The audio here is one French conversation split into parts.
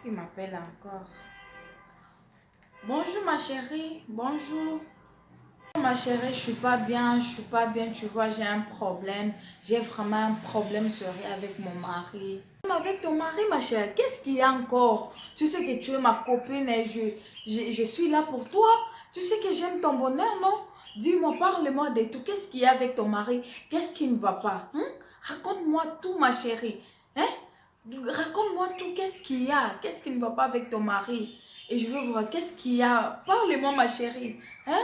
Qui m'appelle encore? Bonjour ma chérie, bonjour. Ma chérie, je suis pas bien, tu vois, j'ai un problème. J'ai vraiment un problème sérieux avec mon mari. Avec ton mari, ma chérie, qu'est-ce qu'il y a encore? Tu sais que tu es ma copine et je suis là pour toi. Tu sais que j'aime ton bonheur, non? Dis-moi, parle-moi de tout. Qu'est-ce qu'il y a avec ton mari? Qu'est-ce qui ne va pas? Hein? Raconte-moi tout, ma chérie. Hein? Raconte-moi tout, qu'est-ce qu'il y a? Qu'est-ce qui ne va pas avec ton mari? Et je veux voir, qu'est-ce qu'il y a? Parle-moi, ma chérie. Hein?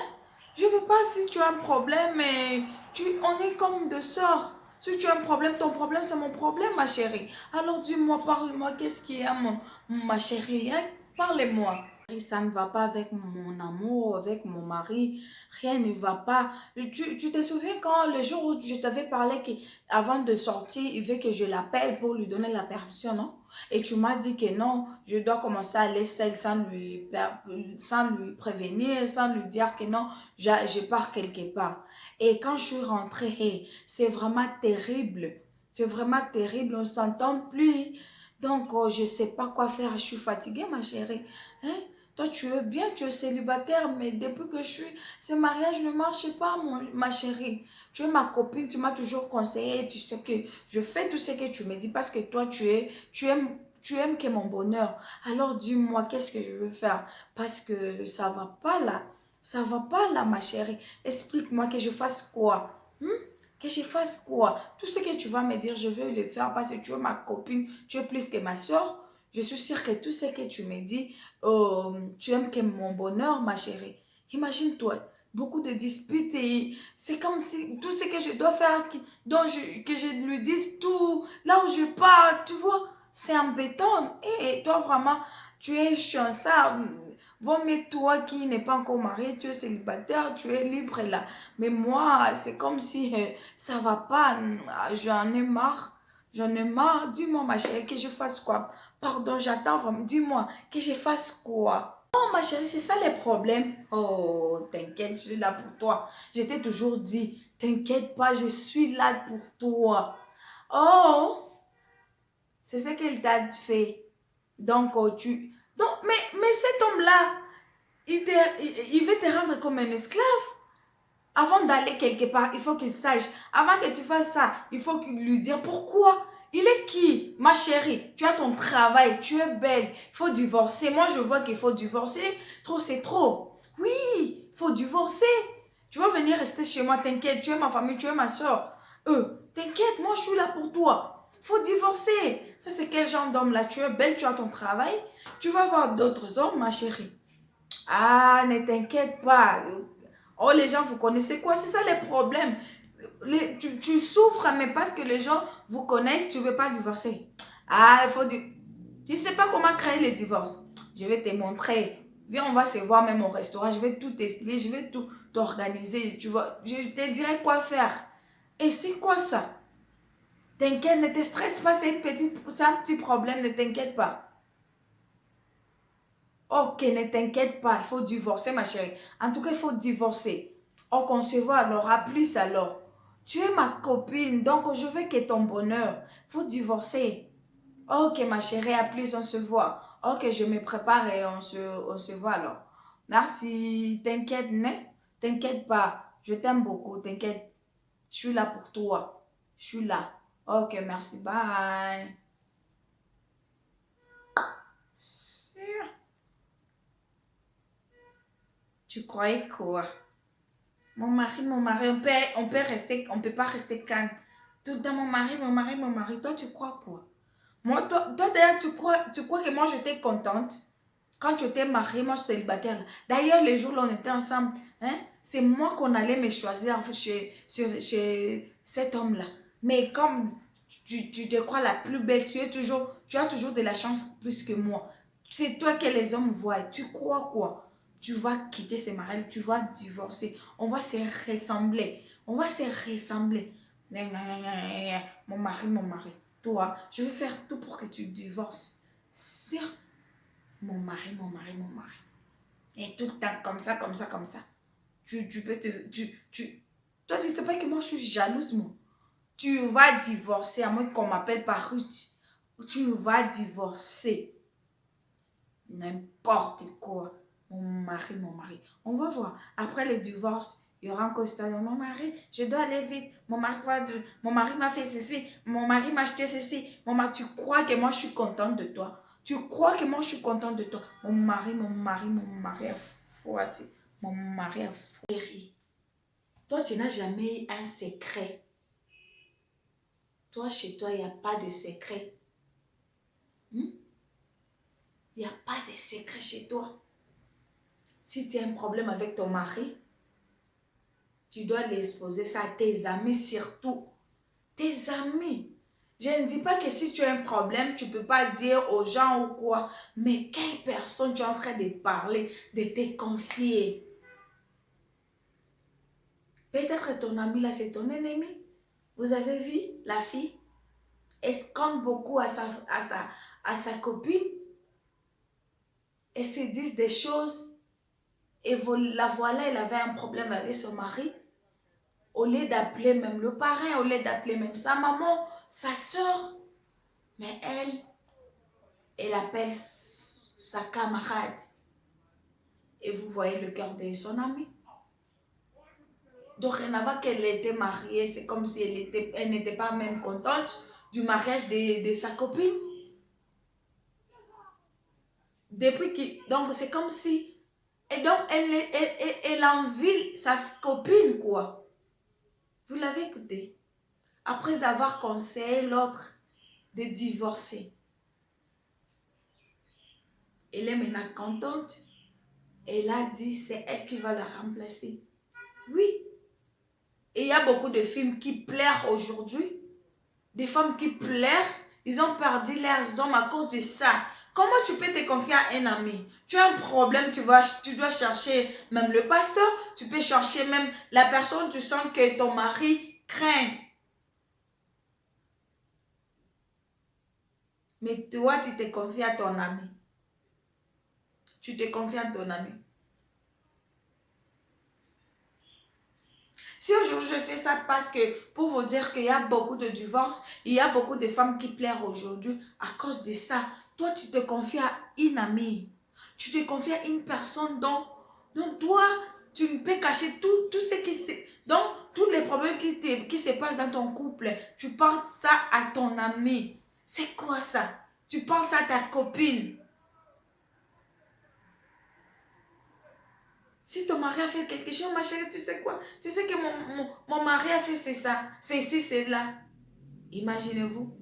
Je veux pas si tu as un problème, mais on est comme deux sœurs. Si tu as un problème, ton problème, c'est mon problème, ma chérie. Alors dis-moi, parle-moi, qu'est-ce qu'il y a, ma chérie? Hein? Parlez-moi. Ça ne va pas avec mon amour, avec mon mari. Rien ne va pas. Tu te souviens quand le jour où je t'avais parlé qu'avant de sortir, il veut que je l'appelle pour lui donner la permission, non? Et tu m'as dit que non, je dois commencer à aller seule sans lui prévenir, sans lui dire que non, je pars quelque part. Et quand je suis rentrée, hey, c'est vraiment terrible. C'est vraiment terrible, on ne s'entend plus. Donc, je ne sais pas quoi faire. Je suis fatiguée, ma chérie. Hein? Toi, tu es bien, tu es célibataire, mais depuis que je suis, ce mariage ne marche pas, ma chérie. Tu es ma copine, tu m'as toujours conseillé, tu sais que je fais tout ce que tu me dis parce que toi, tu aimes que mon bonheur. Alors dis-moi, qu'est-ce que je veux faire? Parce que ça va pas là. Ça va pas là, ma chérie. Explique-moi que je fasse quoi? Que je fasse quoi? Tout ce que tu vas me dire, je vais le faire parce que tu es ma copine, tu es plus que ma soeur. Je suis sûre que tout ce que tu me dis, tu aimes que mon bonheur, ma chérie. Imagine-toi, beaucoup de disputes et c'est comme si tout ce que je dois faire, que je lui dise tout, là où je pars, tu vois, c'est embêtant. Et toi, vraiment, tu es chanceuse. Vaut mieux toi qui n'es pas encore marié, tu es célibataire, tu es libre là. Mais moi, c'est comme si ça va pas, j'en ai marre. J'en ai marre. Dis-moi, ma chérie, que je fasse quoi? Pardon, j'attends vraiment. Dis-moi, que je fasse quoi? Oh, ma chérie, c'est ça les problèmes. Oh, t'inquiète, je suis là pour toi. Je t'ai toujours dit, t'inquiète pas, je suis là pour toi. Oh, c'est ce qu'il t'a fait. Donc, Donc, mais cet homme-là, il veut te rendre comme un esclave. Avant d'aller quelque part, il faut qu'il sache. Avant que tu fasses ça, il faut lui dire pourquoi. Il est qui, ma chérie? Tu as ton travail, tu es belle. Il faut divorcer. Moi, je vois qu'il faut divorcer. Trop, c'est trop. Oui, il faut divorcer. Tu vas venir rester chez moi, t'inquiète. Tu es ma famille, tu es ma soeur. T'inquiète, moi, je suis là pour toi. Il faut divorcer. Ça, c'est quel genre d'homme là? Tu es belle, tu as ton travail. Tu vas voir d'autres hommes, ma chérie. Ah, ne t'inquiète pas. Oh, les gens, vous connaissez quoi? C'est ça les problèmes. Tu souffres, mais parce que les gens vous connaissent, tu ne veux pas divorcer. Ah, il faut du... Tu ne sais pas comment créer le divorce. Je vais te montrer. Viens, on va se voir même au restaurant. Je vais tout t'expliquer, je vais tout t'organiser. Tu vois, je te dirai quoi faire. Et c'est quoi ça? T'inquiète, ne te stresse pas, c'est un petit problème, ne t'inquiète pas. Ok, ne t'inquiète pas, il faut divorcer, ma chérie. En tout cas, il faut divorcer. Ok, on se voit alors, à plus alors. Tu es ma copine, donc je veux que ton bonheur. Il faut divorcer. Ok, ma chérie, à plus, on se voit. Ok, je me prépare et on se voit alors. Merci, t'inquiète, ne? T'inquiète pas, je t'aime beaucoup, t'inquiète. Je suis là pour toi. Je suis là. Ok, merci, bye. Sûr. Tu croyais quoi? Mon mari, on peut pas rester calme. Tout le temps, mon mari, mon mari, mon mari. Toi, tu crois quoi? Moi, toi d'ailleurs, tu crois que moi, j'étais contente quand tu étais mariée, moi, je suis célibataire. D'ailleurs, les jours où on était ensemble, hein, c'est moi qu'on allait me choisir en fait, chez cet homme-là. Mais comme tu te crois la plus belle, tu as toujours de la chance plus que moi. C'est toi que les hommes voient. Tu crois quoi? Tu vas quitter ce mari, tu vas divorcer. On va se ressembler. On va se ressembler. Mon mari, mon mari. Toi, je vais faire tout pour que tu divorces. Sûr. Mon mari, mon mari, mon mari. Et tout le temps, comme ça, comme ça, comme ça. Tu peux te... Toi, tu sais pas que moi, je suis jalouse, moi. Tu vas divorcer, à moins qu'on m'appelle par Ruth. Tu vas divorcer. N'importe quoi. Mon mari, mon mari. On va voir. Après le divorce, il y aura un constat. Mon mari, je dois aller vite. Mon mari m'a fait ceci. Mon mari m'a acheté ceci. Mon mari, tu crois que moi je suis contente de toi? Tu crois que moi je suis contente de toi? Mon mari, mon mari, mon mari a fouetté. Mon mari a fouetté. Toi, tu n'as jamais eu un secret. Toi, chez toi, il n'y a pas de secret. Il n'y a pas de secret chez toi. Si tu as un problème avec ton mari, tu dois l'exposer ça à tes amis surtout. Tes amis. Je ne dis pas que si tu as un problème, tu ne peux pas dire aux gens ou quoi. Mais quelle personne tu es en train de parler, de te confier? Peut-être ton ami là, c'est ton ennemi. Vous avez vu la fille? Elle se compte beaucoup à sa copine. Elle se dit des choses. Et la voilà, elle avait un problème avec son mari. Au lieu d'appeler même le parrain, au lieu d'appeler même sa maman, sa soeur. Mais elle appelle sa camarade. Et vous voyez le cœur de son ami. Dorénavant qu'elle était mariée, c'est comme si elle n'était pas même contente du mariage de sa copine. Donc c'est comme si... Et donc elle envie sa copine, quoi. Vous l'avez écouté. Après avoir conseillé l'autre de divorcer. Elle est maintenant contente. Elle a dit, c'est elle qui va la remplacer. Oui. Et il y a beaucoup de films qui pleurent aujourd'hui. Des femmes qui pleurent. Ils ont perdu leurs hommes à cause de ça. Comment tu peux te confier à un ami? Tu as un problème, tu dois chercher même le pasteur. Tu peux chercher même la personne, tu sens que ton mari craint. Mais toi, tu te confies à ton ami. Tu te confies à ton ami. Si aujourd'hui je fais ça parce que pour vous dire qu'il y a beaucoup de divorces, il y a beaucoup de femmes qui pleurent aujourd'hui à cause de ça. Toi, tu te confies à une amie. Tu te confies à une personne dont toi, tu ne peux cacher tout ce qui se... Donc, tous les problèmes qui se passent dans ton couple, tu portes ça à ton ami. C'est quoi ça? Tu penses à ta copine. Si ton mari a fait quelque chose, ma chérie, tu sais quoi? Tu sais que mon mari a fait c'est ça, c'est ici, c'est là. Imaginez-vous.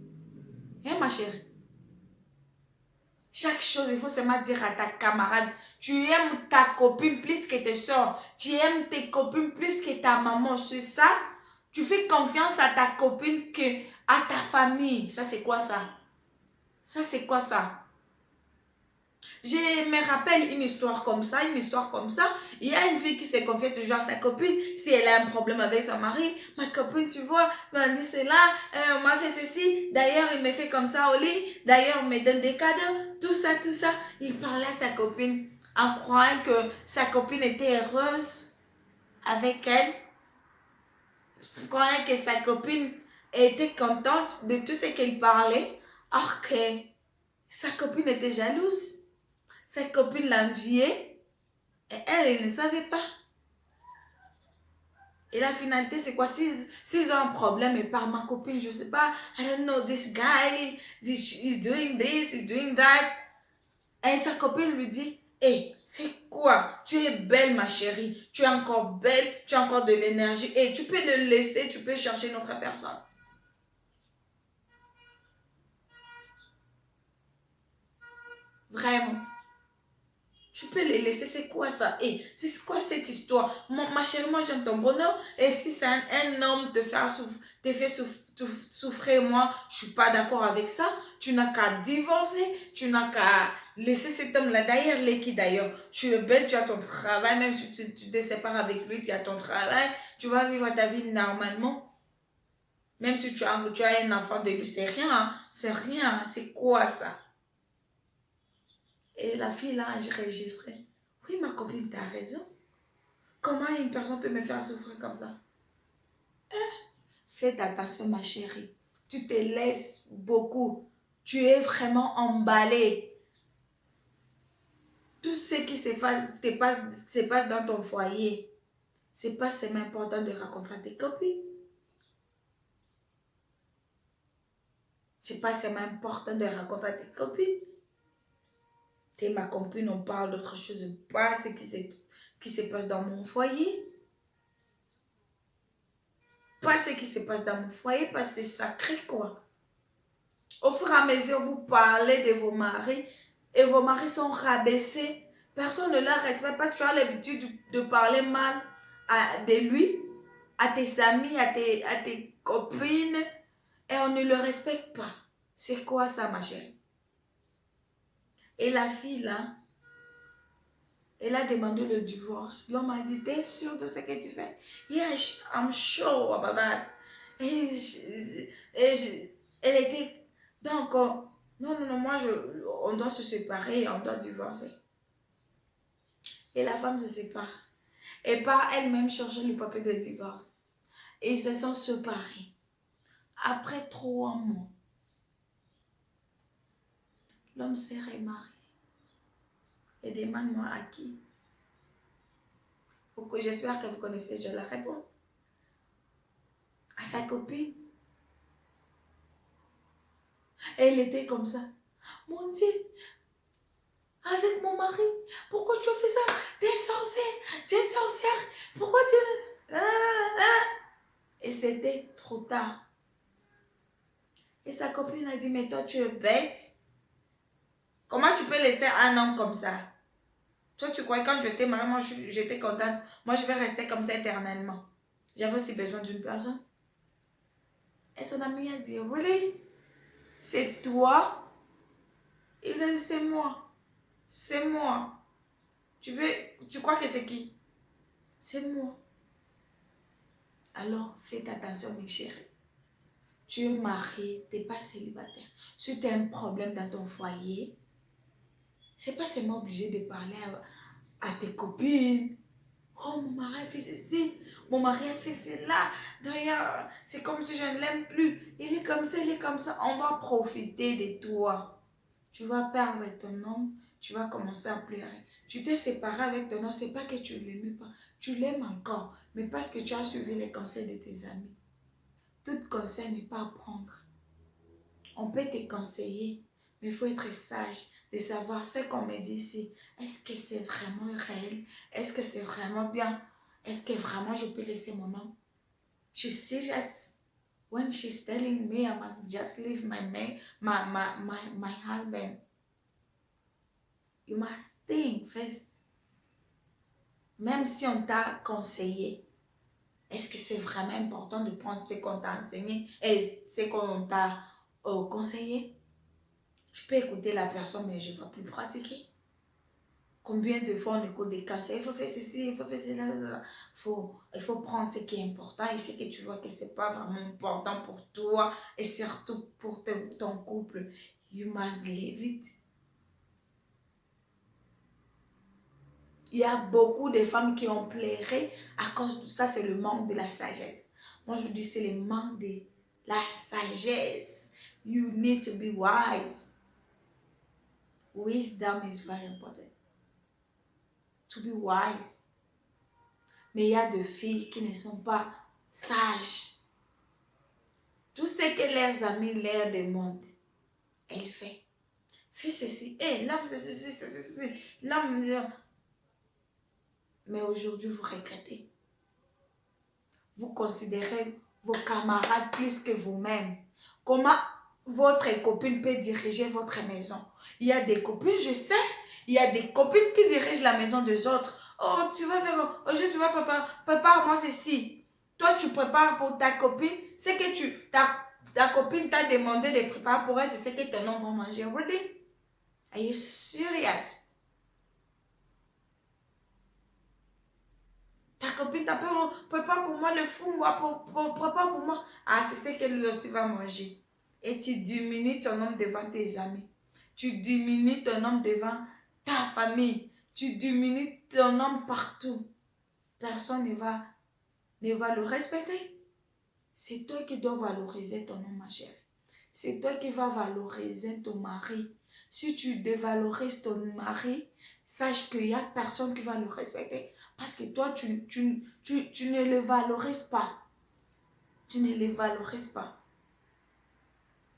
Hein, ma chérie? Chaque chose, il faut seulement dire à ta camarade, tu aimes ta copine plus que tes soeurs. Tu aimes tes copines plus que ta maman. C'est ça? Tu fais confiance à ta copine que à ta famille. Ça, c'est quoi ça? Ça, c'est quoi ça? Je me rappelle une histoire comme ça, Il y a une fille qui se confie toujours à sa copine. Si elle a un problème avec son mari, ma copine, tu vois, m'a dit cela, on m'a fait ceci. D'ailleurs, il me fait comme ça au lit. D'ailleurs, il me donne des cadeaux. Tout ça, tout ça. Il parlait à sa copine en croyant que sa copine était heureuse avec elle. Croyant que sa copine était contente de tout ce qu'il parlait. Or que sa copine était jalouse. Sa copine l'enviait et elle ne savait pas. Et la finalité, c'est quoi? S'ils ont un problème et par ma copine, je ne sais pas, I don't know, this guy, he's doing this, he's doing that. Et sa copine lui dit, hey, c'est quoi? Tu es belle, ma chérie. Tu es encore belle, tu as encore de l'énergie. Et tu peux le laisser, tu peux chercher une autre personne. Vraiment. Tu peux les laisser, c'est quoi ça? Et c'est quoi cette histoire? Ma chérie, moi j'aime ton bonheur. Et si c'est un homme te fait souffrir, moi, je suis pas d'accord avec ça. Tu n'as qu'à divorcer, tu n'as qu'à laisser cet homme-là. D'ailleurs, qui d'ailleurs, tu es belle, tu as ton travail, même si tu te sépares avec lui, tu as ton travail, tu vas vivre ta vie normalement. Même si tu as un enfant de lui, c'est rien, c'est quoi ça? Et la fille là, j'ai enregistré. Oui, ma copine, tu as raison. Comment une personne peut me faire souffrir comme ça? Faites attention, ma chérie. Tu te laisses beaucoup. Tu es vraiment emballée. Tout ce qui se passe dans ton foyer, c'est pas seulement important de raconter à tes copines. C'est pas seulement important de raconter à tes copines. T'es ma copine, on parle d'autre chose, pas ce qui se passe dans mon foyer. Pas ce qui se passe dans mon foyer, parce que c'est sacré, quoi. Au fur et à mesure, vous parlez de vos maris et vos maris sont rabaissés. Personne ne leur respecte parce que tu as l'habitude de parler mal de lui, à tes amis, à tes copines et on ne le respecte pas. C'est quoi ça, ma chérie? Et la fille, là, elle a demandé le divorce. L'homme a dit, t'es sûr de ce que tu fais? Yes, I'm sure about that. Elle était... Donc, non, on doit se séparer, on doit se divorcer. Et la femme se sépare. Et part elle-même chercher le papier de divorce. Et ils se sont séparés. Après 3 mois, l'homme s'est remarié. Et demande-moi à qui? J'espère que vous connaissez déjà la réponse. À sa copine. Et elle était comme ça. Mon Dieu, avec mon mari, pourquoi tu as fait ça? T'es sorcière, pourquoi tu... Et c'était trop tard. Et sa copine a dit, mais toi tu es bête. Comment tu peux laisser un homme comme ça? Toi tu crois quand j'étais mariée, moi j'étais contente. Moi je vais rester comme ça éternellement. J'avais aussi besoin d'une personne. Et son ami a dit, really? C'est toi? Il a dit, c'est moi. C'est moi. Tu crois que c'est qui? C'est moi. Alors, faites attention, mes chéris. Tu es marié, tu n'es pas célibataire. Si tu as un problème dans ton foyer, c'est pas seulement obligé de parler à tes copines. Oh, mon mari a fait ceci, mon mari a fait cela. D'ailleurs, c'est comme si je ne l'aime plus. Il est comme ça, il est comme ça. On va profiter de toi. Tu vas perdre ton homme, tu vas commencer à pleurer. Tu t'es séparé avec ton homme, c'est pas que tu ne l'aimes pas. Tu l'aimes encore, mais parce que tu as suivi les conseils de tes amis. Tout conseil n'est pas à prendre. On peut te conseiller, mais il faut être sage de savoir ce qu'on me dit ici. Est-ce que c'est vraiment réel? Est-ce que c'est vraiment bien? Est-ce que vraiment je peux laisser mon homme? She's serious when she's telling me I must just leave my husband. You must think first. Même si on t'a conseillé, est-ce que c'est vraiment important de prendre ce qu'on t'a enseigné et ce qu'on t'a conseillé? Tu peux écouter la personne, mais je ne vais plus pratiquer. Combien de fois on écoute des conseils? Il faut faire ceci, il faut faire cela. Il faut prendre ce qui est important et ce que tu vois que ce n'est pas vraiment important pour toi et surtout pour ton couple. You must leave it. Il y a beaucoup de femmes qui ont pleuré à cause de ça, c'est le manque de la sagesse. Moi, je dis, c'est le manque de la sagesse. You need to be wise. Wisdom is very important. To be wise. Mais il y a des filles qui ne sont pas sages. Tout ce que leurs amis leur demandent, elle fait. Fais ceci. Hey, l'homme, c'est ceci. L'homme... Mais aujourd'hui, vous regrettez. Vous considérez vos camarades plus que vous-même. Comment votre copine peut diriger votre maison? Il y a des copines, je sais, il y a des copines qui dirigent la maison des autres. Oh, tu vas faire, aujourd'hui tu vas préparer, prépare-moi ceci. Toi, tu prépares pour ta copine. C'est que ta copine t'a demandé de préparer pour elle, c'est ce que ton homme va manger. Really? Are you serious? Ta copine t'appelle, prépare pour moi le fou, prépare pour moi. Ah, c'est ce que lui aussi va manger. Et tu diminues ton homme devant tes amis. Tu diminues ton homme devant ta famille. Tu diminues ton homme partout. Personne ne va le respecter. C'est toi qui dois valoriser ton homme, ma chère. C'est toi qui vas valoriser ton mari. Si tu dévalorises ton mari, sache qu'il n'y a personne qui va le respecter. Parce que toi, tu ne le valorises pas. Tu ne le valorises pas.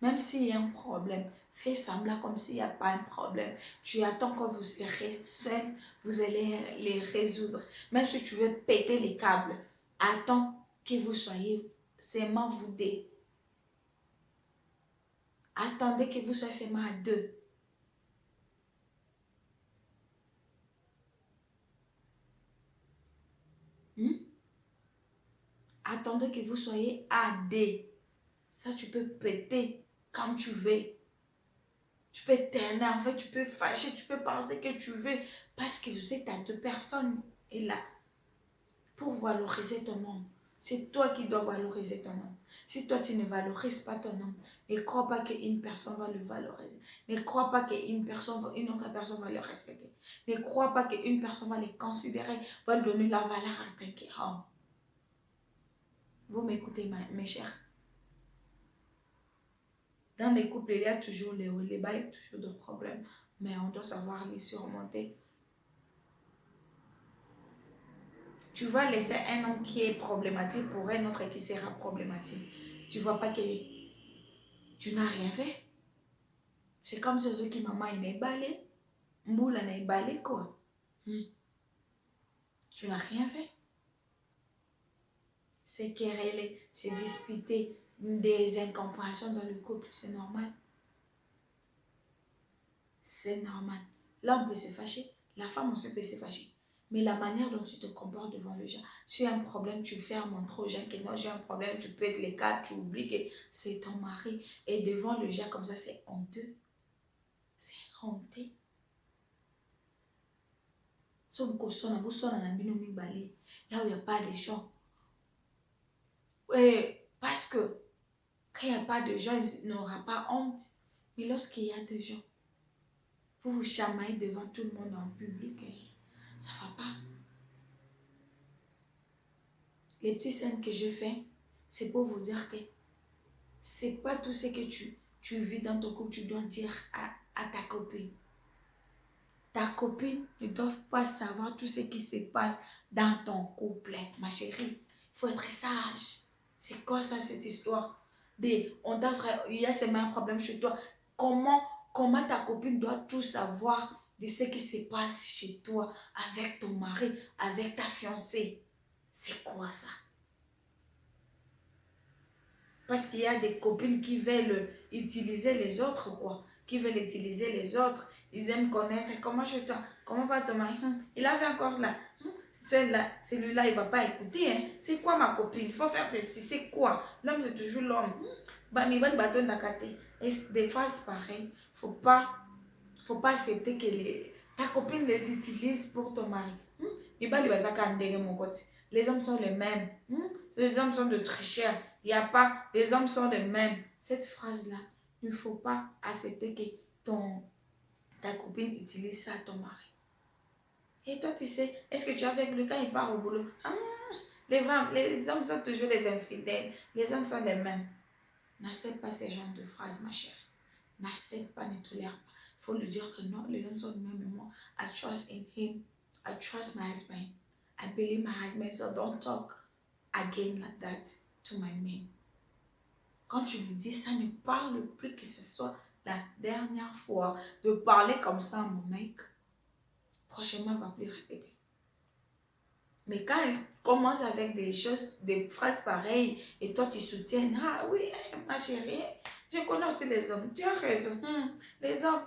Même s'il y a un problème, fais semblant comme s'il n'y a pas un problème. Tu attends que vous serez seul, vous allez les résoudre. Même si tu veux péter les câbles, attends que vous soyez seulement vous deux. Attendez que vous soyez seulement à deux. Attendez que vous soyez à deux. Là, tu peux péter comme tu veux. Tu peux t'énerver, tu peux fâcher, tu peux penser que tu veux. Parce que vous êtes à deux personnes. Et là, pour valoriser ton homme, c'est toi qui dois valoriser ton homme. Si toi, tu ne valorises pas ton homme, ne crois pas qu'une personne va le valoriser. Ne crois pas qu'une autre personne va le respecter. Ne crois pas qu'une personne va le considérer, va lui donner la valeur en tant qu'homme. Vous m'écoutez, mes chers? Dans les couples, il y a toujours les hauts, les bas, il y a toujours des problèmes. Mais on doit savoir les surmonter. Tu vas laisser un homme qui est problématique pour un autre qui sera problématique. Tu ne vois pas que tu n'as rien fait. C'est comme ceux qui maman il n'est balé. Mboula n'est balé quoi. Tu n'as rien fait. C'est quereller, c'est disputer, des incompréhensions dans le couple, c'est normal. C'est normal. L'homme peut se fâcher, la femme aussi peut se fâcher. Mais la manière dont tu te comportes devant les gens, si tu as un problème, tu fais montrer aux gens que non, j'ai un problème, tu pètes les câbles, tu oublies que c'est ton mari. Et devant le gens comme ça, c'est honteux. C'est honteux. Là où il n'y a pas de gens. Parce que quand il n'y a pas de gens, il n'aura pas honte. Mais lorsqu'il y a des gens, vous vous chamaillez devant tout le monde en public, ça ne va pas. Les petites scènes que je fais, c'est pour vous dire que c'est pas tout ce que tu vis dans ton couple, tu dois dire à ta copine. Ta copine ne doit pas savoir tout ce qui se passe dans ton couple, ma chérie. Il faut être sage. C'est quoi ça, cette histoire? Il y a seulement un problème chez toi. Comment ta copine doit tout savoir de ce qui se passe chez toi, avec ton mari, avec ta fiancée? C'est quoi ça? Parce qu'il y a des copines qui veulent utiliser les autres, quoi. Qui veulent utiliser les autres. Ils aiment connaître comment va ton mari. Il a fait encore là. Celui-là, il ne va pas écouter. Hein. C'est quoi ma copine? Il faut faire ceci. C'est quoi? L'homme, c'est toujours l'homme. Et des phrases pareilles. Faut pas accepter que ta copine les utilise pour ton mari. Les hommes sont les mêmes. Les hommes sont de tricheurs. Il n'y a pas, les hommes sont les mêmes. Cette phrase-là, il ne faut pas accepter que ta copine utilise ça à ton mari. Et toi, tu sais, est-ce que tu as avec lui quand il part au boulot? Les hommes sont toujours les infidèles. Les hommes sont les mêmes. N'accepte pas ces genres de phrases, ma chère. N'accepte pas, ne tolère pas. Il faut lui dire que non, les hommes sont les mêmes. Et moi, I trust in him. I trust my husband. I believe my husband. So don't talk again like that to my man. Quand tu lui dis ça, ne parle plus, que ce soit la dernière fois de parler comme ça à mon mec. Prochainement, il ne va plus répéter. Mais quand il commence avec des choses, des phrases pareilles, et toi tu soutiens, ah oui, ma chérie, je connais aussi les hommes. Tu as raison, les hommes.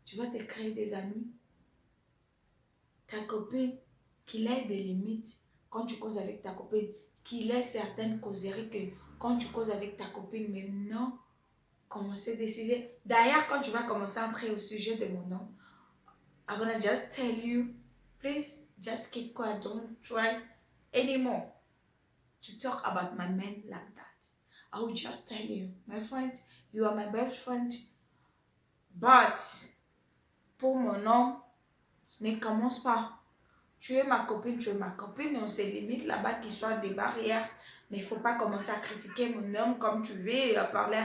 Tu vas te créer des amis. Ta copine, qu'il ait des limites quand tu causes avec ta copine, qu'il ait certaines causeries que quand tu causes avec ta copine, mais non, commencer des sujets. D'ailleurs, quand tu vas commencer à entrer au sujet de mon homme, I'm gonna just tell you, please just keep quiet. Don't try anymore to talk about my man like that. I will just tell you, my friend, you are my best friend. But, pour mon homme, ne commence pas. Tu es ma copine, et on se limite là-bas qu'il soit des barrières. Mais il ne faut pas commencer à critiquer mon homme comme tu veux, à parler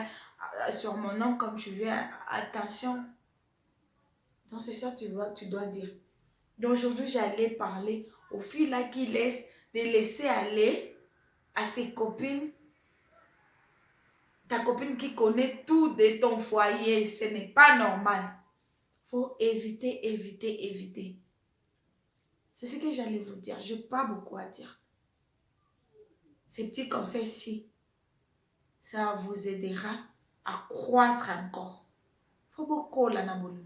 sur mon nom comme tu veux. Attention. Donc c'est ça tu dois dire. Donc aujourd'hui, j'allais parler aux filles là qui laissent, de laisser aller à ses copines. Ta copine qui connaît tout de ton foyer, ce n'est pas normal. Il faut éviter, éviter, éviter. C'est ce que j'allais vous dire. Je n'ai pas beaucoup à dire. Ces petits conseils-ci, ça vous aidera à croître encore. Il faut beaucoup la nabolu.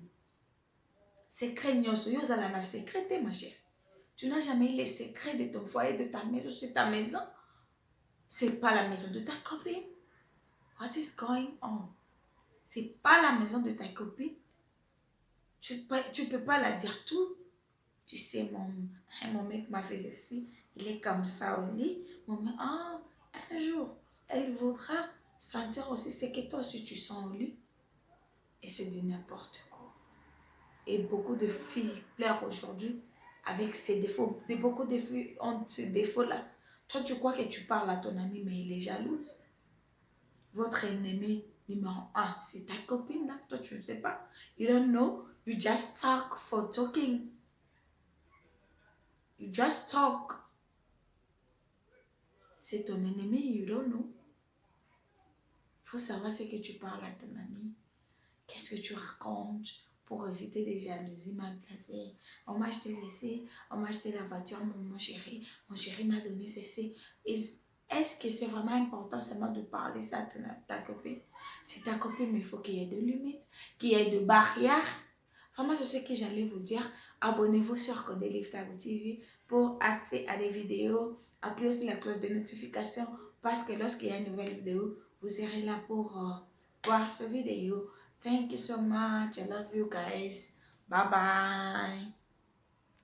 Secret nyoso, yozala na secret, ma chère. Tu n'as jamais eu les secrets de ton foyer, de ta maison, c'est ta maison. C'est pas la maison de ta copine. What is going on? C'est pas la maison de ta copine. Tu peux pas la dire tout. Tu sais, mon mec m'a fait ceci. Il est comme ça au lit. Mon mec, un jour, elle voudra sentir aussi ce que toi aussi tu sens au lit. Et se dit n'importe quoi. Et beaucoup de filles pleurent aujourd'hui avec ces défauts. Beaucoup de filles ont ce défaut-là. Toi, tu crois que tu parles à ton ami, mais il est jalouse. Votre ennemi numéro 1, c'est ta copine, là. Toi, tu ne sais pas. You don't know. You just talk for talking. You just talk. C'est ton ennemi, you don't know. Il faut savoir ce que tu parles à ton ami. Qu'est-ce que tu racontes pour éviter des jalousies mal placées. On m'a acheté ceci, on m'a acheté la voiture, mon chéri m'a donné ceci. Est-ce que c'est vraiment important seulement de parler ça à ta copine? C'est ta copine, mais il faut qu'il y ait de limites, qu'il y ait de barrières. Vraiment, c'est ce que j'allais vous dire. Abonnez-vous sur Codé Livre Tabou TV pour accès à des vidéos. Appuyez aussi la cloche de notification parce que lorsqu'il y a une nouvelle vidéo, vous serez là pour voir cette vidéo. Thank you so much. I love you guys. Bye bye.